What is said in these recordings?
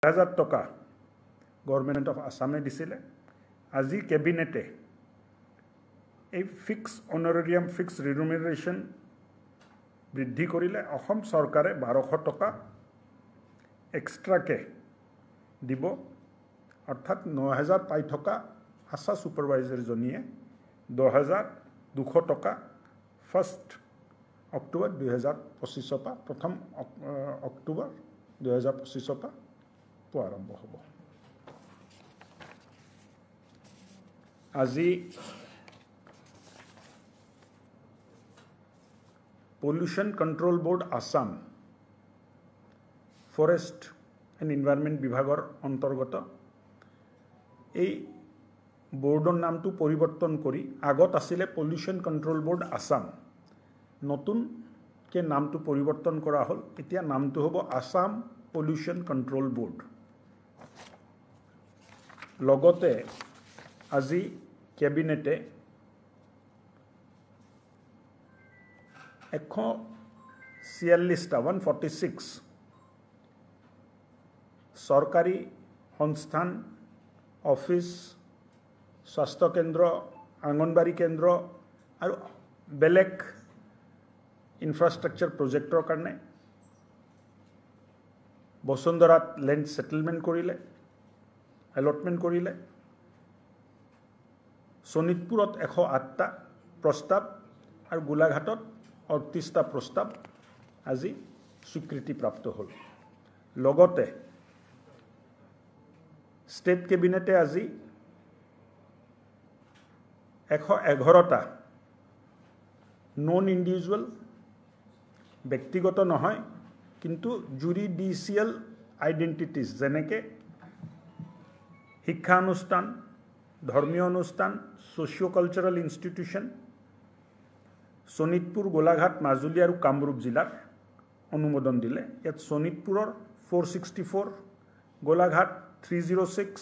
10,000 টকা government of আসামে দিছিলে। আজি কেবিনেটে এই ফিক্স অনাৰেৰিয়াম ফিক্স ৰিমুনাৰেশ্যন বৃদ্ধি কৰিলে। অসম চৰকাৰে 1200 টকা এক্সট্ৰাকে দিব, অৰ্থাৎ 9,000 পাই থকা আশা ছুপাৰভাইজাৰজনীয়ে 10,200 টকা 1 অক্টোবৰ 2025 পৰা 1 অক্টোবৰ 2025 পৰা পোৱা আৰম্ভ হ'ব। আজি pollution control board Assam forest and environment বিভাগৰ অন্তৰ্গত এই বোৰ্ডৰ নামটো পৰিৱৰ্তন কৰি আগত আছিলে পলিউশ্যন কণ্ট্ৰোল বোৰ্ড আসাম, নতুনকৈ নামটো পৰিৱৰ্তন কৰা হ'ল। এতিয়া নামটো হ'ব আসাম পলিউশ্যন কণ্ট্ৰোল বোৰ্ড। লগতে আজি কেবিনেটে 146 চৰকাৰী সংস্থান, অফিচ, স্বাস্থ্য কেন্দ্ৰ, আংগনবাড়ী কেন্দ্ৰ আৰু বেলেগ ইনফ্ৰাষ্ট্ৰাকচাৰ প্ৰজেক্টৰ কাৰণে বসুন্ধৰাত লেণ্ড সেটেলমেণ্ট কৰিলে, এলটমেণ্ট কৰিলে। শোণিতপুৰত 108টা প্ৰস্তাৱ আৰু গোলাঘাটত 38টা প্ৰস্তাৱ আজি স্বীকৃতিপ্ৰাপ্ত হ'ল। লগতে ষ্টেট কেবিনেটে আজি 111টা নন ইণ্ডিভিজুৱেল, ব্যক্তিগত নহয় কিন্তু জুৰিডিচিয়েল আইডেণ্টিটিজ, যেনেকৈ শিক্ষানুষ্ঠান, ধৰ্মীয় অনুষ্ঠান, socio' cultural institution Sonitpur, Golaghat, Majuli আৰু কামৰূপ জিলাৰ অনুমোদন দিলে। ইয়াত শোণিতপুৰৰ 464, গোলাঘাট 306,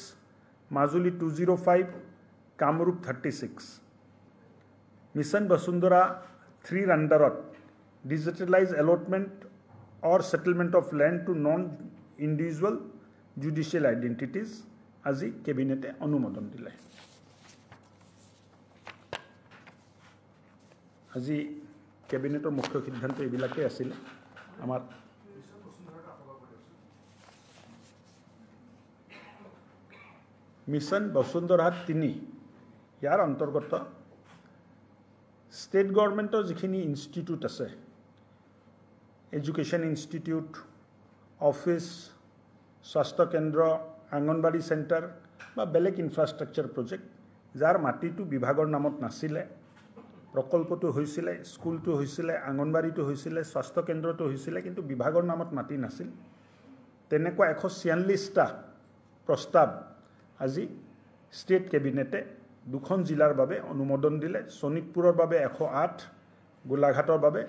মাজুলী 205, কামৰূপ 36। মিছন বসুন্ধৰা 3 আণ্ডাৰত digitalise allotment or settlement of land to non individual judicial identities আজি কেবিনেটে অনুমোদন দিলে। আজি কেবিনেটৰ মুখ্য সিদ্ধান্ত এইবিলাকেই আছিলে। আমাৰ মিছন বসুন্ধৰা 3 ইয়াৰ অন্তৰ্গত ষ্টেট গভৰ্ণমেণ্টৰ যিখিনি ইনষ্টিটিউট আছে, এডুকেশ্যন ইনষ্টিটিউট, অফিচ, স্বাস্থ্য কেন্দ্ৰ, আংগনবাড়ী চেণ্টাৰ বা বেলেগ ইনফ্ৰাষ্ট্ৰাকচাৰ প্ৰজেক্ট, যাৰ মাটিটো বিভাগৰ নামত নাছিলে, প্ৰকল্পটো হৈছিলে, স্কুলটো হৈছিলে, আংগনবাড়ীটো হৈছিলে, স্বাস্থ্য কেন্দ্ৰটো হৈছিলে, কিন্তু বিভাগৰ নামত মাটি নাছিল, তেনেকুৱা 146টা প্ৰস্তাৱ আজি ষ্টেট কেবিনেটে 2খন জিলাৰ বাবে অনুমোদন দিলে। শোণিতপুৰৰ বাবে 108, গোলাঘাটৰ বাবে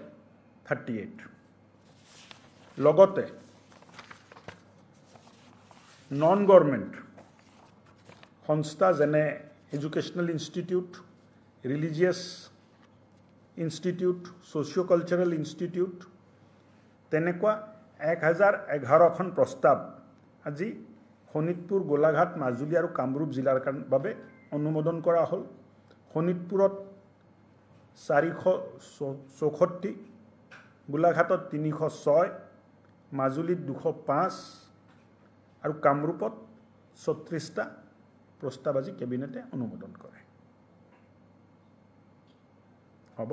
38। লগতে নন গভৰ্ণমেণ্ট সংস্থা যেনে educational institute, religious institute, socio' cultural institute, তেনেকুৱা 1011খন প্ৰস্তাৱ আজি শোণিতপুৰ, গোলাঘাট, মাজুলী আৰু কামৰূপ জিলাৰ বাবে অনুমোদন কৰা হ'ল। শোণিতপুৰত 464, গোলাঘাটত 306, মাজুলীত 205 আৰু কামৰূপত 36টা প্ৰস্তাৱ আজি কেবিনেটে অনুমোদন কৰে। হ'ব।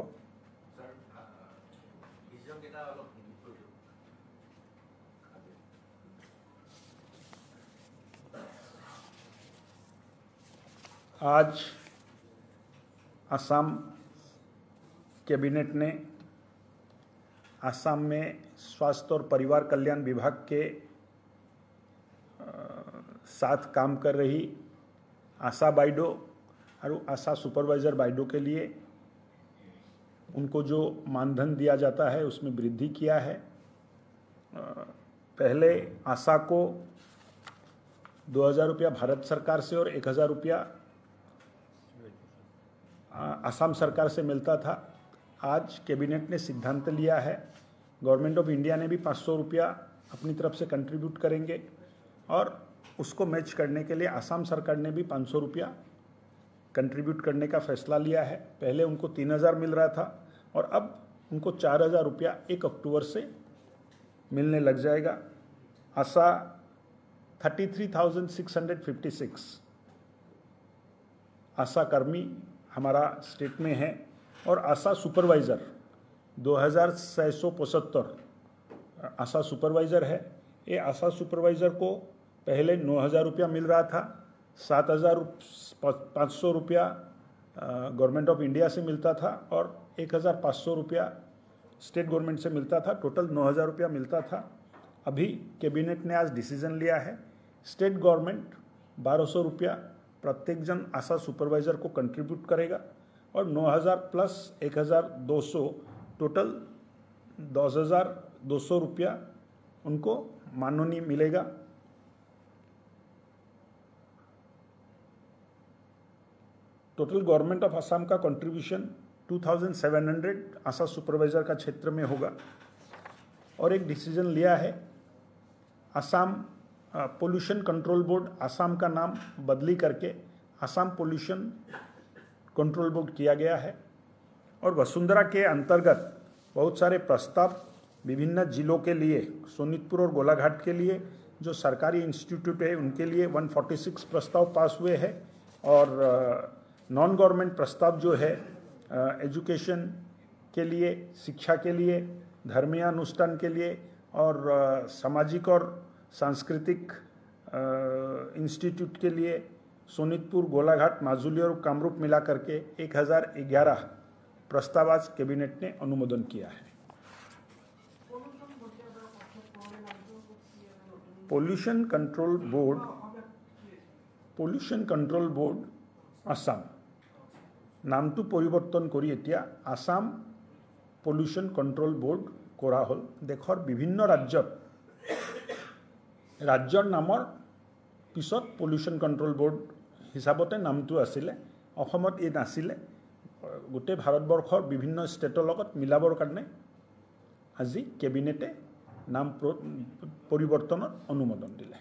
आज असम कैबिनेट ने असम में स्वास्थ्य और परिवार कल्याण विभाग के साथ काम कर रही आशा बाइडो और आशा सुपरवाइज़र बाइडो के लिए उनको जो मानधन दिया जाता है उसमें वृद्धि किया है। पहले आशा को 2,000 रुपया भारत सरकार से और 1,000 रुपया असम सरकार से मिलता था। आज कैबिनेट ने सिद्धांत लिया है, गवर्नमेंट ऑफ इंडिया ने भी 500 रुपया अपनी तरफ से कंट्रीब्यूट करेंगे और उसको मैच करने के लिए असम सरकार ने भी 500 रुपया कंट्रीब्यूट करने का फैसला लिया है। पहले उनको 3000 मिल रहा था और अब उनको 4000 रुपया 1 अक्टूबर से मिलने लग जाएगा। आशा 33,656 आशा कर्मी हमारा स्टेट में है और आशा सुपरवाइज़र 2675 आशा सुपरवाइज़र है। ये आशा सुपरवाइज़र को पहले 9000 रुपया मिल रहा था, 7500 रुपया गवर्नमेंट ऑफ इंडिया से मिलता था और 1500 रुपया स्टेट गवर्नमेंट से मिलता था। टोटल 9000 रुपया मिलता था। अभी कैबिनेट ने आज डिसीजन लिया है, स्टेट गवर्नमेंट 1200 रुपया प्रत्येक जन आशा सुपरवाइज़र को कंट्रीब्यूट करेगा और 9000 प्लस 1200 टोटल 10200 रुपया उनको माननी मिलेगा। टोटल गवर्नमेंट ऑफ असम का कंट्रीब्यूशन 2700 आशा सुपरवाइज़र का क्षेत्र में होगा। और एक डिसीजन लिया है, Assam pollution control board Assam का नाम बदली करके असम पोल्यूशन कंट्रोल बोर्ड किया गया है। और वसुंधरा के अंतर्गत बहुत सारे प्रस्ताव विभिन्न जिलों के लिए, सोनितपुर और गोलाघाट के लिए जो सरकारी इंस्टीट्यूट है उनके लिए 146 प्रस्ताव पास हुए हैं और नॉन गवर्नमेंट प्रस्ताव जो है एजुकेशन के लिए, शिक्षा के लिए, धर्मीय अनुष्ठान के लिए और सामाजिक और सांस्कृतिक इंस्टीट्यूट के लिए सोनितपुर, गोलाघाट, माजुली और कामरूप मिला करके 1011 प्रस्ताव आज कैबिनेट ने अनुमोदन किया है। पोल्यूशन कंट्रोल बोर्ड आसाम नामটো परिवर्तन करी एतिया आसाम पोल्यूशन कंट्रोल बोर्ड करा हल। देशर विभिन्न राज्यर नाমৰ पिছত पोल्यूशन कंट्रोल बोर्ड हिसाबते नामটো आছিলে। অসমত এই নাছিলে। গোটেই ভাৰতবৰ্ষৰ বিভিন্ন ষ্টেটৰ লগত মিলাবৰ কাৰণে আজি কেবিনেটে নাম পৰিৱৰ্তনৰ অনুমোদন দিলে।